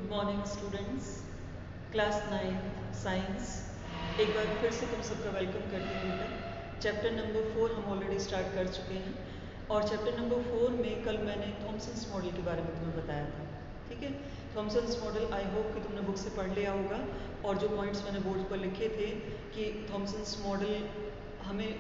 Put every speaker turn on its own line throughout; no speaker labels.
Good morning students, class 9 science. एक बार फिर से तुम सबका वेलकम करते हैं बेटा। चैप्टर नंबर 4 हम ऑलरेडी स्टार्ट कर चुके हैं और चैप्टर नंबर 4 में कल मैंने थॉमसन्स मॉडल के बारे में तुम्हें बताया था। ठीक है, थॉमसन्स मॉडल आई होप कि तुमने बुक से पढ़ लिया होगा और जो पॉइंट्स मैंने बोर्ड पर लिखे थे कि थॉमसन्स मॉडल हमें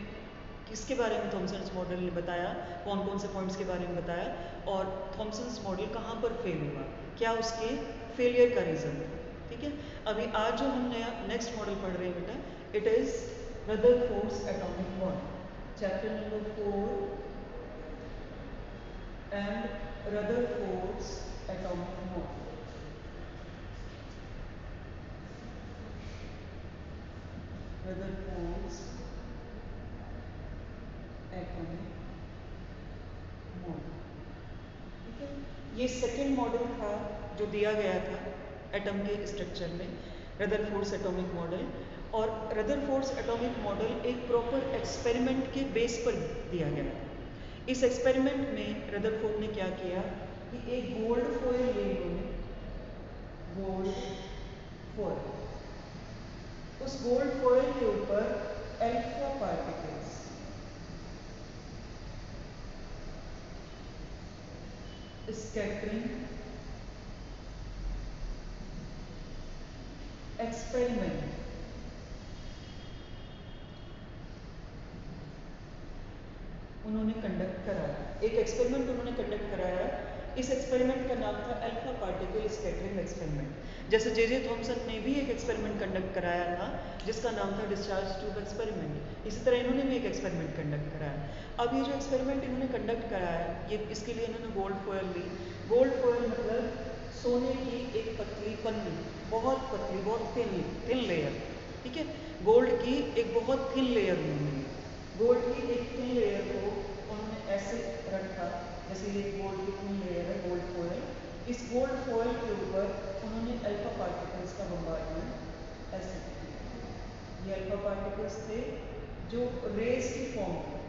किसके बारे में थॉमसन्स मॉडल ने बताया, कौन कौन से पॉइंट्स के बारे में बताया और थॉमसन्स मॉडल कहाँ पर फेल हुआ, क्या उसके फेलियर का रीज़न था। ठीक है, अभी आज जो हम नया नेक्स्ट मॉडल पढ़ रहे हैं बेटा, it is Rutherford's atomic model, chapter number 4 and Rutherford's atomic model. Rutherford's atomic model. ठीक है, ये सेकेंड मॉडल था जो दिया गया था एटम के स्ट्रक्चर में, रदरफोर्ड्स एटॉमिक मॉडल। और रदरफोर्ड्स एटॉमिक मॉडल एक प्रॉपर एक्सपेरिमेंट के बेस पर दिया गया था। इस एक्सपेरिमेंट में रदरफोर्ड ने क्या किया कि एक गोल्ड फॉयल ले उन्होंने, गोल्ड फॉयल, उस गोल्ड फॉयल के ऊपर अल्फा पार्टिकल्स, स्कैटरिंग एक्सपेरिमेंट उन्होंने कंडक्ट कराया। एक एक्सपेरिमेंट उन्होंने कंडक्ट कराया। इस एक्सपेरिमेंट का नाम था अल्फा पार्टिकल स्कैटरिंग एक्सपेरिमेंट। जैसे जे थॉमसन ने भी एक एक्सपेरिमेंट कंडक्ट कराया था जिसका नाम था डिस्चार्ज ट्यूब एक्सपेरिमेंट, इसी तरह इन्होंने भी एक एक्सपेरिमेंट कंडक्ट कराया। अब ये जो एक्सपेरिमेंट इन्होंने कंडक्ट कराया, ये इसके लिए इन्होंने गोल्ड फॉयल ली। गोल्ड फॉयल मतलब सोने की एक पतली पन्नी, बहुत पतली, बहुत थिन लेयर। ठीक है, गोल्ड की एक बहुत थिन लेयर उन्होंने ली। गोल्ड की एक थिन लेयर को उन्होंने ऐसे रखा, जैसे ये गोल्ड की थिन लेयर है, गोल्ड फॉयल। इस गोल्ड फॉयल के ऊपर उन्होंने अल्फा पार्टिकल्स का बम्बार्डमेंट ऐसे किया। ये अल्फा पार्टिकल्स थे जो रेज की फॉर्म थे।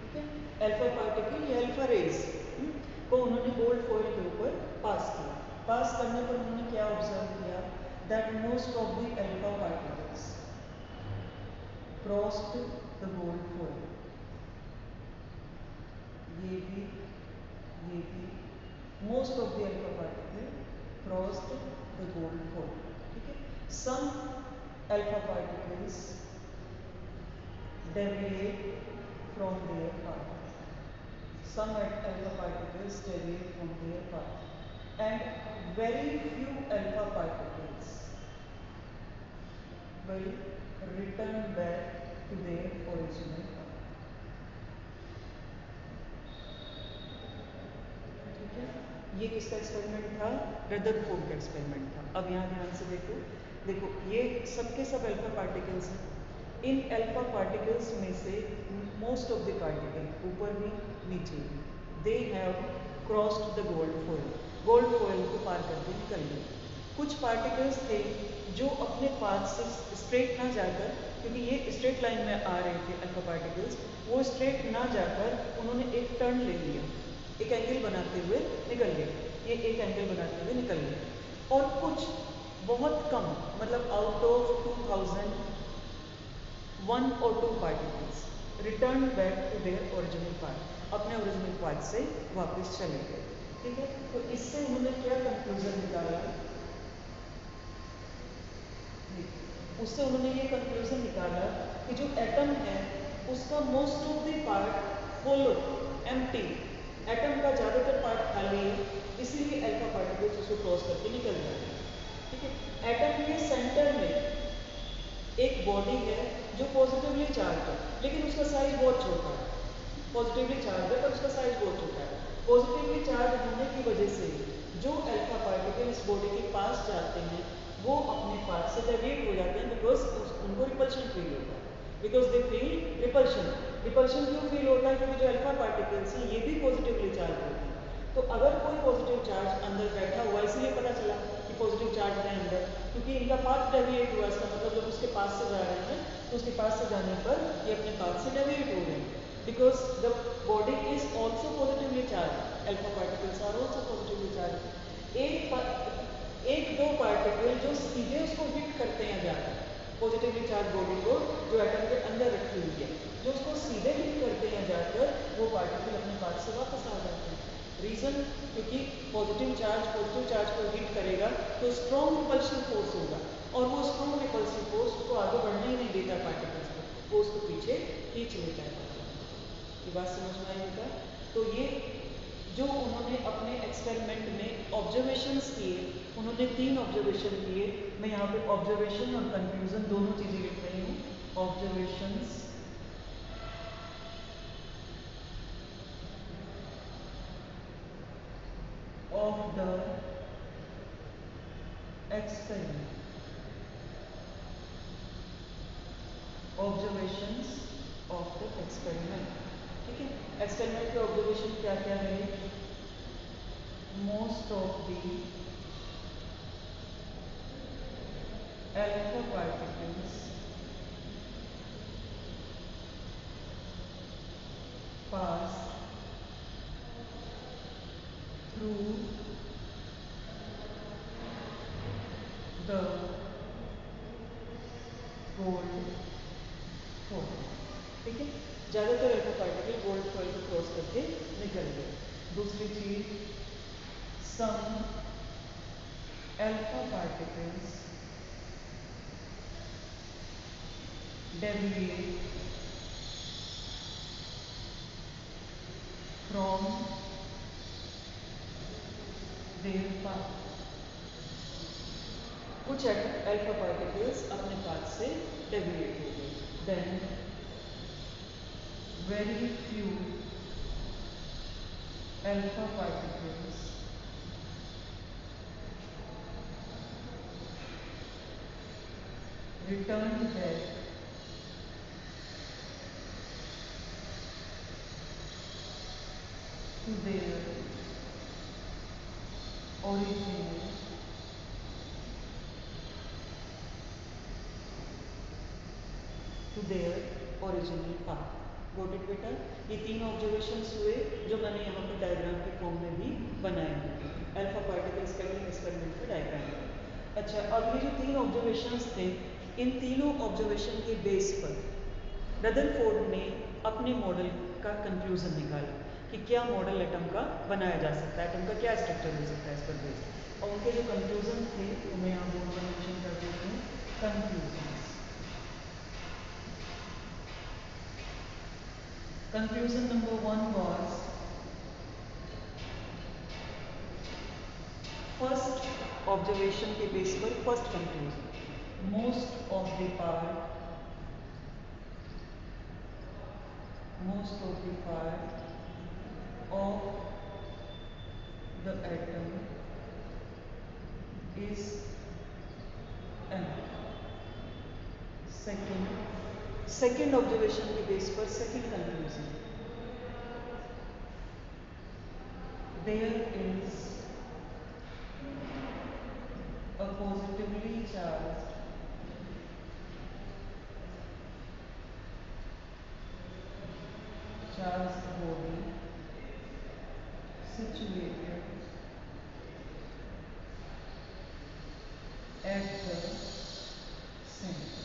ठीक है, अल्फा पार्टिकल या अल्फा रेज को उन्होंने गोल्ड फॉयल के ऊपर पास किया। पास करने पर उन्होंने क्या ऑब्जर्व किया, that most of the alpha particles crossed the gold foil. ये भी most of the alpha particle crossed the gold foil. ठीक है, some alpha particles deviate from their path. Some alpha particles deviate from their path, and very few alpha particles will return back to their original path. ठीक है, ये किसका experiment था? Rutherford का experiment था। अब यहाँ ध्यान से देखो, देखो ये सबके सब अल्फा पार्टिकल्स हैं। इन अल्फा पार्टिकल्स में से मोस्ट ऑफ द पार्टिकल, ऊपर भी नीचे भी, they have crossed the gold foil, gold foil को पार करके निकल गए। कुछ पार्टिकल्स थे जो अपने पाथ से स्ट्रेट ना जाकर, क्योंकि ये स्ट्रेट लाइन में आ रहे थे अल्फा पार्टिकल्स, वो स्ट्रेट ना जाकर उन्होंने एक टर्न ले लिया, एक एंगल बनाते हुए निकल गए। ये एक एंगल बनाते हुए निकल गए। और कुछ बहुत कम, मतलब out of 2000 1 or 2 particles returned back to their original path, अपने ओरिजिनल पाथ से वापस चले गए। ठीक है, तो इससे उन्होंने क्या कंक्लूजन निकाला, उससे उन्होंने ये कंक्लूजन निकाला कि जो एटम है उसका most of the part hollow, empty, atom का ज़्यादातर पार्ट खाली है, इसीलिए अल्फा पार्टिकल्स उसको क्रॉस करके निकल जाते हैं। ठीक है, एटम के सेंटर में एक बॉडी है जो पॉजिटिवली चार्ज है, लेकिन उसका साइज बहुत छोटा है। पॉजिटिवली चार्ज है पर उसका साइज बहुत छोटा है। पॉजिटिवली चार्ज होने की वजह से जो अल्फा पार्टिकल इस बॉडी के पास जाते हैं वो अपने पास से डेविएट हो जाते हैं, बिकॉज उनको रिपल्शन फील होता है, because they feel repulsion. Repulsion क्यों फील होता है? क्योंकि जो अल्फा पार्टिकल्स हैं ये भी पॉजिटिवली चार्ज होते हैं। तो अगर कोई पॉजिटिव चार्ज अंदर बैठा हुआ, इसलिए पता चला कि पॉजिटिव चार्ज है अंदर, क्योंकि इनका पाथ डेविएट हुआ, इसका मतलब जब उसके पास से जा रहे हैं तो उसके पास से जाने पर ये अपने पाथ से डेविएट हो गए, because the body is also positively charge, alpha particles are also positively charge. एक दो पार्टिकल जो सीधे उसको हिट करते हैं जाकर, पॉजिटिवली चार्ज बॉडी को जो एटम के अंदर रखी हुई है, जो उसको सीधे हिट करते हैं जाकर, वो पार्टिकल अपने पाथ से वापस आ जाते हैं। रीजन, क्योंकि पॉजिटिव चार्ज को हिट करेगा तो स्ट्रॉन्ग रिपल्शन फोर्स होगा, और वो स्ट्रॉन्ग रिपल्सिव फोर्स उसको आगे बढ़ने ही नहीं देता पार्टिकल्स को, वो उसको पीछे खींच लेता है। ये बात समझ में आई बेटा? तो ये जो उन्होंने अपने एक्सपेरिमेंट में ऑब्जर्वेशंस किए, उन्होंने 3 ऑब्जर्वेशन किए। मैं यहाँ पे ऑब्जर्वेशन और कंक्लूजन दोनों चीजें लिख रही हूँ। Observations of the experiment, observations of the experiment, ठीक है। एक्सपेरिमेंट के ऑब्जर्वेशन क्या क्या है? Most of the alpha particles pass through the gold foil, ठीक है। ज़्यादातर अल्फा पार्टिकल गोल्ड फॉइल को क्रॉस करके निकल गए। दूसरी चीज, some alpha particles deviate from their path, कुछ अल्फा पार्टिकल्स अपने पाथ से डेविएट हो गए। Then very few alpha particles return back to their original path। Got it बेटा? ये 3 ऑब्जर्वेशंस हुए जो मैंने यहाँ पे डायग्राम के फॉर्म में भी बनाए हैं, अल्फा पार्टिकल्स का एक्सपेरिमेंट का डायग्राम। अच्छा, अब ये जो 3 ऑब्जर्वेशंस थे, इन तीनों ऑब्जर्वेशन के बेस पर रदरफोर्ड ने अपने मॉडल का कंक्लूजन निकाला कि क्या मॉडल एटम का बनाया जा सकता है, एटम का क्या स्ट्रक्चर हो सकता है इस पर बेस्ड। और उनके जो कंक्लूजन थे वो मैं यहाँ बोर्ड पर मेंशन कर देती हूँ। Conclusion number 1 was, first observation के बेस पर first conclusion, most of the part of the atom is empty। Second observation के बेस पर second conclusion, there is a positively charged body situated at the center।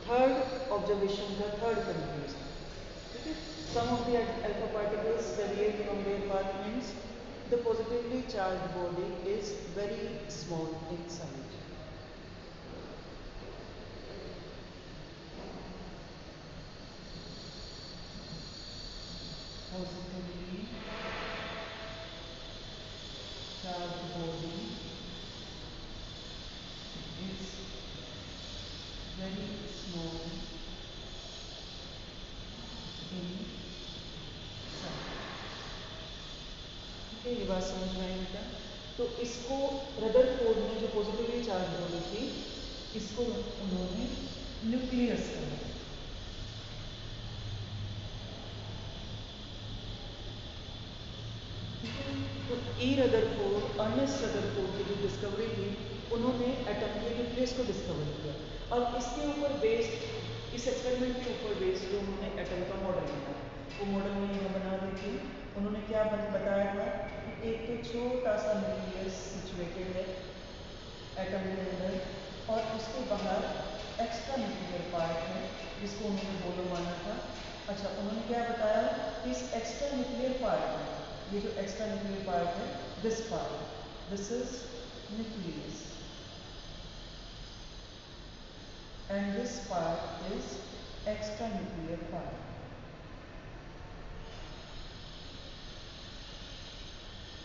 Third observation का third conclusion, ठीक है। Some of the alpha particles deviate from their path means the positively charge body is very small in size. Positively charged body is very small in size। ठीक है, ये बात समझ में आई बेटा? तो इसको रदरफोर्ड ने, जो पॉजिटिवली चार्ज बॉडी थी, इसको उन्होंने न्यूक्लियस कहा। ई रदरफोर्ड, अर्नेस्ट रदरफोर्ड की जो डिस्कवरी थी, उन्होंने एटम के न्यूक्लियस को डिस्कवर किया और इसके ऊपर बेस्ड, इस एक्सपेरिमेंट के ऊपर बेस्ड जो उन्होंने एटम का मॉडल बनाया, वो मॉडल में यहाँ बना देती हूँ। उन्होंने क्या बताया था कि एक तो छोटा सा न्यूक्लियस सिचुएटेड है एटम के अंदर और उसके बाहर एक्स्ट्रा न्यूक्लियर पार्ट है जिसको उन्होंने बोलो माना था। अच्छा, उन्होंने क्या बताया कि इस एक्स्ट्रा न्यूक्लियर पार्ट में, ये जो एक्स्ट्रा न्यूक्लियर पार्ट है, this part, this is nucleus and this part is extra nuclear part.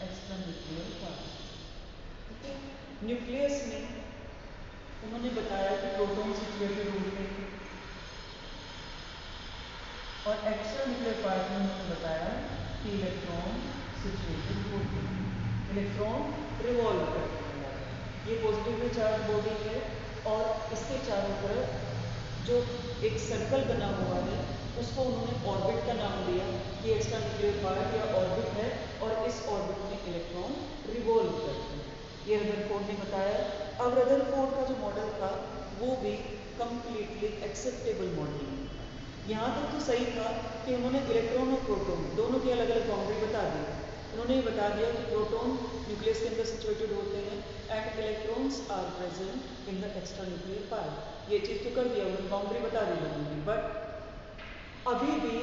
Extra nuclear part, ठीक है। न्यूक्लियस में उन्होंने बताया कि प्रोटॉन सिचुएटेड होते हैं और एक्स्ट्रा न्यूक्लियर पार्ट में उन्होंने बताया कि इलेक्ट्रॉन सिचुएटेड होते हैं, इलेक्ट्रॉन रिवॉल्व करते हैं। ये पॉजिटिवली चार्ज बॉडी है और इसके चारों तरफ जो एक सर्कल बना हुआ है उसको उन्होंने ऑर्बिट का नाम दिया कि एक्स्ट्रा न्यूक्लियर पार्ट या ऑर्बिट है और इस ऑर्बिट में इलेक्ट्रॉन रिवॉल्व करते हैं, ये रदरफोर्ड ने बताया। अब रदरफोर्ड का जो मॉडल था वो भी कंप्लीटली एक्सेप्टेबल मॉडल है। यहाँ तक तो सही था कि उन्होंने इलेक्ट्रॉन और प्रोटॉन दोनों की अलग अलग बाउंड्री बता दी। उन्होंने ये बता दिया कि प्रोटॉन न्यूक्लियस के अंदर सिचुएटेड होते हैं and electrons are present in the extra nuclear part, ये चीज़ तो कर दिया, उन्होंने बाउंड्री बता दी उन्होंने, बट अभी भी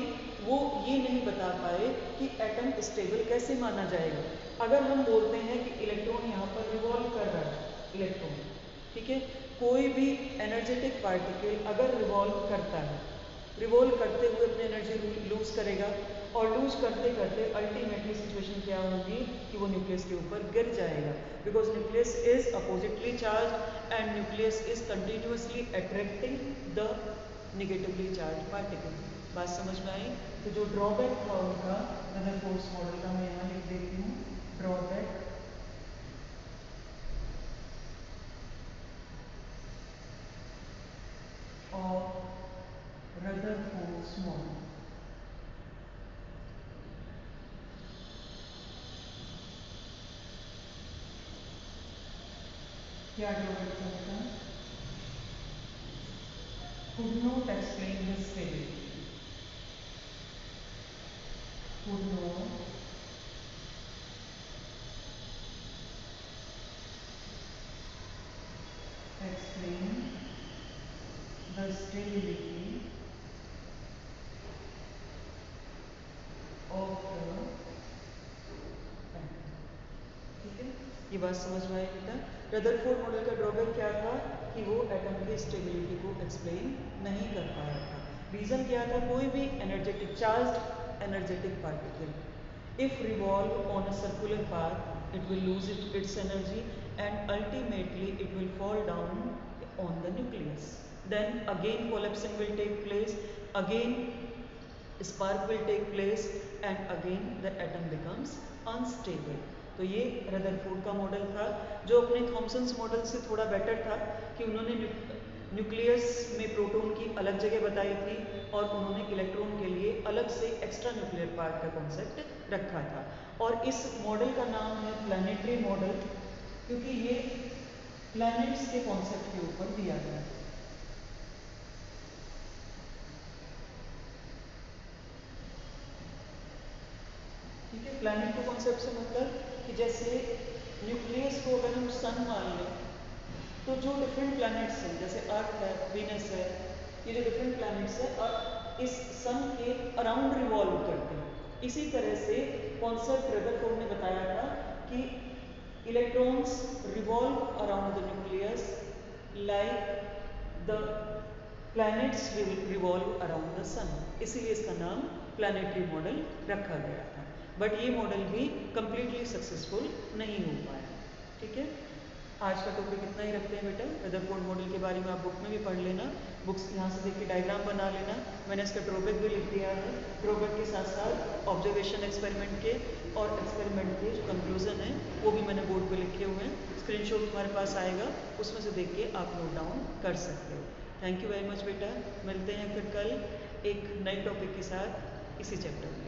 वो ये नहीं बता पाए कि एटम स्टेबल कैसे माना जाएगा। अगर हम बोलते हैं कि इलेक्ट्रॉन यहाँ पर रिवॉल्व कर रहा है, इलेक्ट्रॉन, ठीक है, कोई भी एनर्जेटिक पार्टिकल अगर रिवॉल्व करता है, रिवॉल्व करते हुए अपनी एनर्जी लूज करेगा और लूज करते करते अल्टीमेटली सिचुएशन क्या होगी कि वो न्यूक्लियस के ऊपर गिर जाएगा, because nucleus is oppositely charge and nucleus is continuously attracting the negatively charge particle. बात समझ में आई? तो जो ड्रॉबैक था उनका रदरफोर्ड मॉडल का, मैं यहाँ लिख देती हूँ, ड्रॉबैक ऑफ रदरफोर्ड मॉडल। क्या ड्रॉबैक था बेटा? could not explain the stability, could not explain the stability of the atom, ठीक है, ये बात समझ में आई बेटा। रदरफोर्ड मॉडल का ड्रॉबैक क्या था कि वो एटम की स्टेबिलिटी को एक्सप्लेन नहीं कर पाया था। रीजन क्या था? कोई भी energetic charged energetic particle if revolve on a circular path it will lose its energy and ultimately it will fall down on the nucleus, then again collapsing will take place, again spark will take place and again the atom becomes unstable। तो ये Rutherford का model था जो अपने Thomson's model से थोड़ा better था कि उन्होंने न्यूक्लियस में प्रोटॉन की अलग जगह बताई थी और उन्होंने इलेक्ट्रॉन के लिए अलग से एक्स्ट्रा न्यूक्लियर पार्ट का कॉन्सेप्ट रखा था। और इस मॉडल का नाम है प्लानिटरी मॉडल, क्योंकि ये प्लैनेट्स के कॉन्सेप्ट के ऊपर दिया गया है। ठीक है, प्लैनेट के कॉन्सेप्ट से मतलब कि जैसे न्यूक्लियस को अगर हम सन मान लें तो जो डिफरेंट प्लैनेट्स हैं जैसे अर्थ है, वीनस है, ये जो डिफरेंट प्लैनेट्स है और इस सन के अराउंड रिवॉल्व करते हैं। इसी तरह से कॉन्सेप्ट रदरफोर्ड ने बताया था कि electrons revolve around the nucleus like the planets revolve around the sun, इसीलिए इसका नाम प्लानिटरी मॉडल रखा गया था। बट ये मॉडल भी कंप्लीटली सक्सेसफुल नहीं हो पाया। ठीक है, आज का टॉपिक इतना ही रखते हैं बेटा। रदरफोर्ड मॉडल के बारे में आप बुक में भी पढ़ लेना, बुक्स यहाँ से देख के डायग्राम बना लेना। मैंने इसका ड्रॉबैक भी लिख दिया है, ड्रॉबैक के साथ साथ ऑब्जर्वेशन एक्सपेरिमेंट के और एक्सपेरिमेंट के जो कंक्लूजन है वो भी मैंने बोर्ड पे लिखे हुए हैं। स्क्रीनशॉट तुम्हारे पास आएगा, उसमें से देख के आप नोट डाउन कर सकते हो। थैंक यू वेरी मच बेटा, मिलते हैं फिर कल एक नए टॉपिक के साथ इसी चैप्टर में।